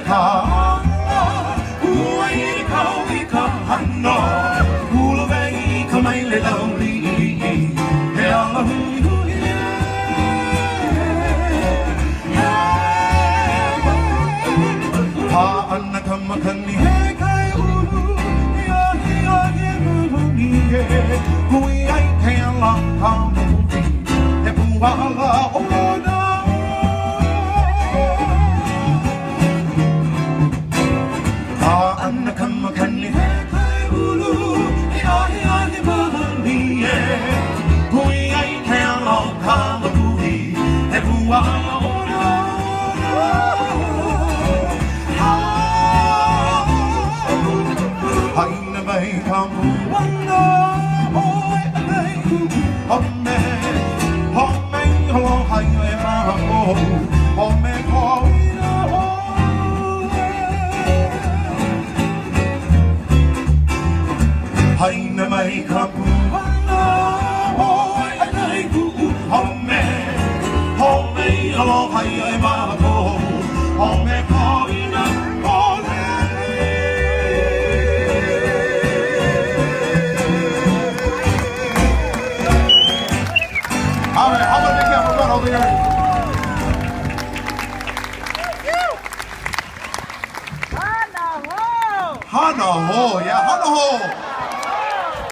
ka ua I ka hana Hula vei ka mai le lauri he ala hui hui ha ana ka makani he kai uru ia he muruni he hui ai te ala ka muti he puala o na Ana kama kani he kai ulu ia he mahani e hui ai te alo ka mapuhi he pua o na haina mai ka muana oi anei home home holo hai e maha o home koina o Haina mai ka puana hoi anei ku'u home Home aloha ia